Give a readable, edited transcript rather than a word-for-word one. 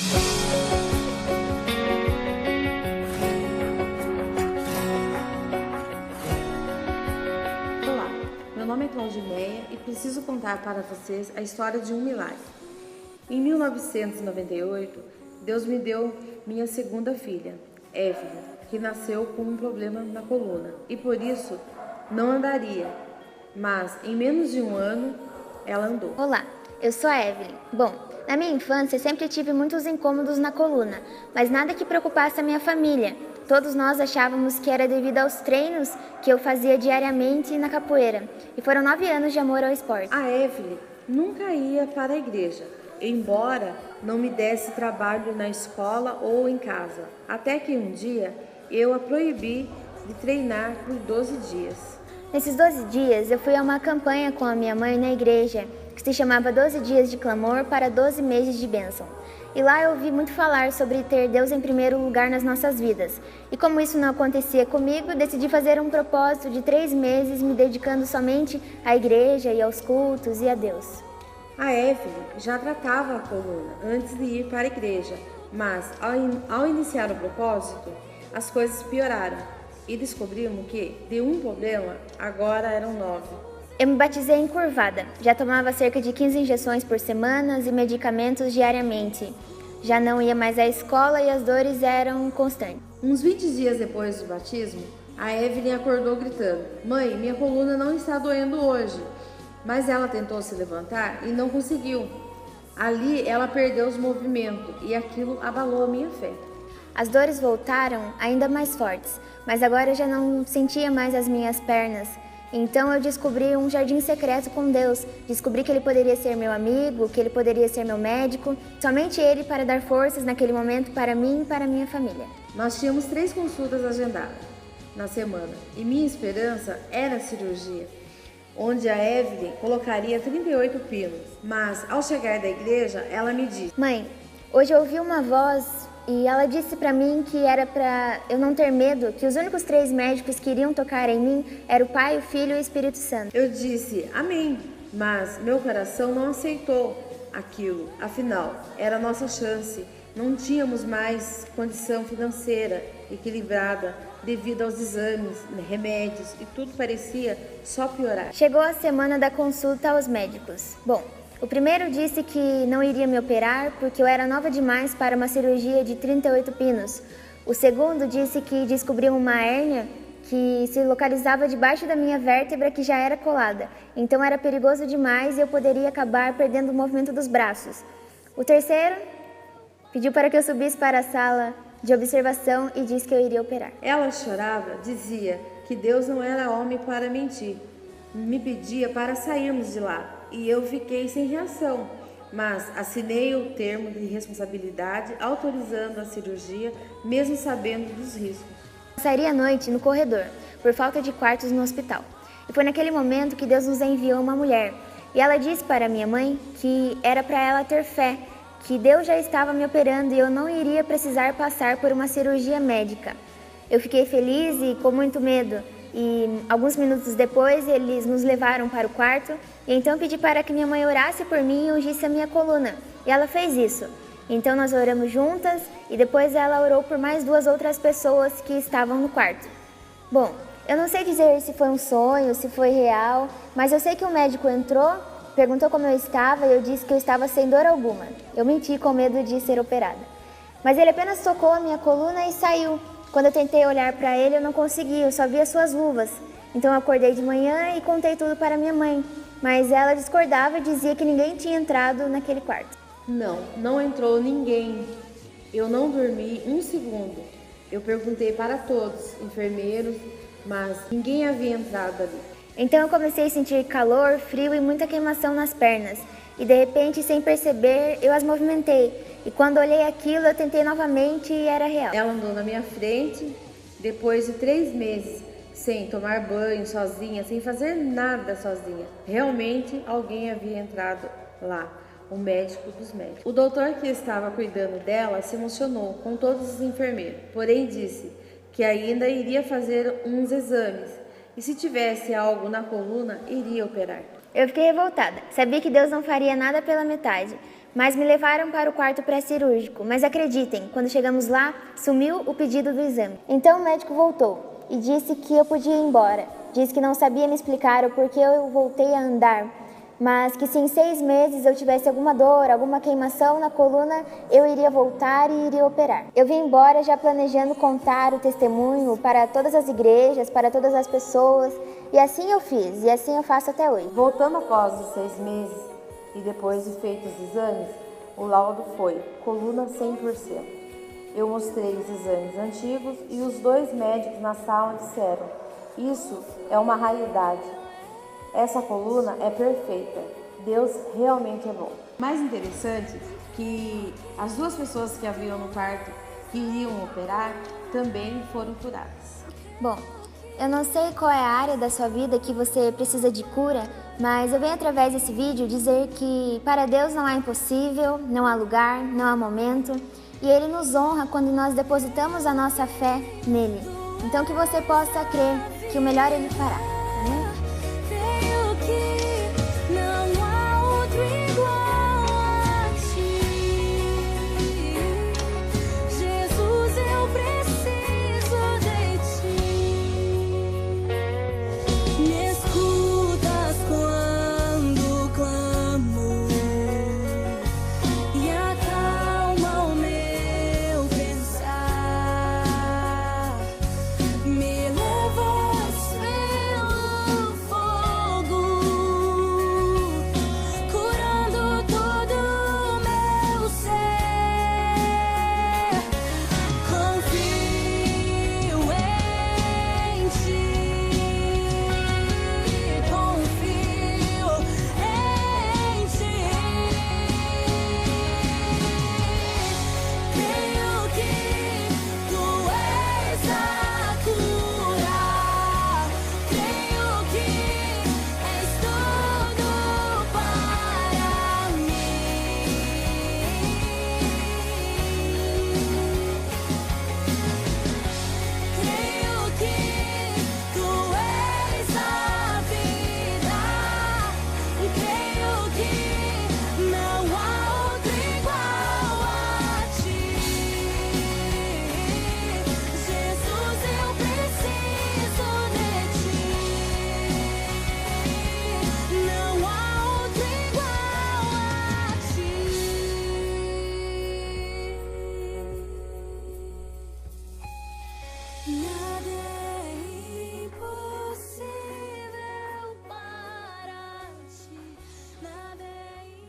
Olá, meu nome é Claudineia e preciso contar para vocês a história de um milagre. Em 1998, Deus me deu minha segunda filha, Evelyn, que nasceu com um problema na coluna e por isso não andaria, mas em menos de um ano ela andou. Olá, eu sou a Evelyn. Bom, na minha infância sempre tive muitos incômodos na coluna, mas nada que preocupasse a minha família. Todos nós achávamos que era devido aos treinos que eu fazia diariamente na capoeira, e foram 9 anos de amor ao esporte. A Evelyn nunca ia para a igreja, embora não me desse trabalho na escola ou em casa, até que um dia eu a proibi de treinar por 12 dias. Nesses 12 dias, eu fui a uma campanha com a minha mãe na igreja, que se chamava 12 Dias de Clamor para 12 Meses de Bênção. E lá eu ouvi muito falar sobre ter Deus em primeiro lugar nas nossas vidas. E como isso não acontecia comigo, decidi fazer um propósito de 3 meses me dedicando somente à igreja e aos cultos e a Deus. A Evelyn já tratava a coluna antes de ir para a igreja, mas ao iniciar o propósito, as coisas pioraram e descobrimos que de um problema agora eram 9. Eu me batizei encurvada, já tomava cerca de 15 injeções por semana e medicamentos diariamente. Já não ia mais à escola e as dores eram constantes. Uns 20 dias depois do batismo, a Evelyn acordou gritando: "Mãe, minha coluna não está doendo hoje." Mas ela tentou se levantar e não conseguiu. Ali ela perdeu os movimentos e aquilo abalou a minha fé. As dores voltaram ainda mais fortes, mas agora eu já não sentia mais as minhas pernas. Então eu descobri um jardim secreto com Deus. Descobri que Ele poderia ser meu amigo, que Ele poderia ser meu médico. Somente Ele para dar forças naquele momento para mim e para minha família. Nós tínhamos 3 consultas agendadas na semana e minha esperança era a cirurgia, onde a Evelyn colocaria 38 pinos. Mas ao chegar da igreja, ela me disse: "Mãe, hoje eu ouvi uma voz e ela disse para mim que era para eu não ter medo, que os únicos 3 médicos que iriam tocar em mim eram o Pai, o Filho e o Espírito Santo." Eu disse amém, mas meu coração não aceitou aquilo. Afinal, era a nossa chance. Não tínhamos mais condição financeira equilibrada devido aos exames, remédios e tudo parecia só piorar. Chegou a semana da consulta aos médicos. Bom, o primeiro disse que não iria me operar porque eu era nova demais para uma cirurgia de 38 pinos. O segundo disse que descobriu uma hérnia que se localizava debaixo da minha vértebra que já era colada. Então era perigoso demais e eu poderia acabar perdendo o movimento dos braços. O terceiro pediu para que eu subisse para a sala de observação e disse que eu iria operar. Ela chorava, dizia que Deus não era homem para mentir. Me pedia para sairmos de lá. E eu fiquei sem reação, mas assinei o termo de responsabilidade autorizando a cirurgia, mesmo sabendo dos riscos. Sairia à noite no corredor, por falta de quartos no hospital. E foi naquele momento que Deus nos enviou uma mulher. E ela disse para minha mãe que era para ela ter fé, que Deus já estava me operando e eu não iria precisar passar por uma cirurgia médica. Eu fiquei feliz e com muito medo. E alguns minutos depois eles nos levaram para o quarto e então eu pedi para que minha mãe orasse por mim e ungisse a minha coluna. E ela fez isso. Então nós oramos juntas e depois ela orou por mais 2 outras pessoas que estavam no quarto. Bom, eu não sei dizer se foi um sonho, se foi real, mas eu sei que o médico entrou, perguntou como eu estava e eu disse que eu estava sem dor alguma. Eu menti com medo de ser operada. Mas ele apenas tocou a minha coluna e saiu. Quando eu tentei olhar para ele, eu não consegui, eu só via suas luvas. Então eu acordei de manhã e contei tudo para minha mãe, mas ela discordava e dizia que ninguém tinha entrado naquele quarto. Não entrou ninguém. Eu não dormi um segundo. Eu perguntei para todos, enfermeiros, mas ninguém havia entrado ali. Então eu comecei a sentir calor, frio e muita queimação nas pernas. E de repente, sem perceber, eu as movimentei. E quando olhei aquilo, eu tentei novamente e era real. Ela andou na minha frente, depois de 3 meses, sem tomar banho sozinha, sem fazer nada sozinha. Realmente alguém havia entrado lá, o médico dos médicos. O doutor que estava cuidando dela se emocionou com todos os enfermeiros, porém disse que ainda iria fazer uns exames e se tivesse algo na coluna, iria operar. Eu fiquei revoltada. Sabia que Deus não faria nada pela metade, mas me levaram para o quarto pré-cirúrgico. Mas acreditem, quando chegamos lá, sumiu o pedido do exame. Então o médico voltou e disse que eu podia ir embora. Disse que não sabia me explicar o porquê eu voltei a andar, mas que se em 6 meses eu tivesse alguma dor, alguma queimação na coluna, eu iria voltar e iria operar. Eu vim embora já planejando contar o testemunho para todas as igrejas, para todas as pessoas, e assim eu fiz, e assim eu faço até hoje. Voltando após os 6 meses e depois de feitos os exames, o laudo foi coluna 100%. Eu mostrei os exames antigos e os 2 médicos na sala disseram: isso é uma raridade. Essa coluna é perfeita. Deus realmente é bom. Mais interessante que as 2 pessoas que haviam no quarto que iriam operar também foram curadas. Bom, eu não sei qual é a área da sua vida que você precisa de cura, mas eu venho através desse vídeo dizer que para Deus não há impossível, não há lugar, não há momento, e Ele nos honra quando nós depositamos a nossa fé nele. Então que você possa crer que o melhor Ele fará.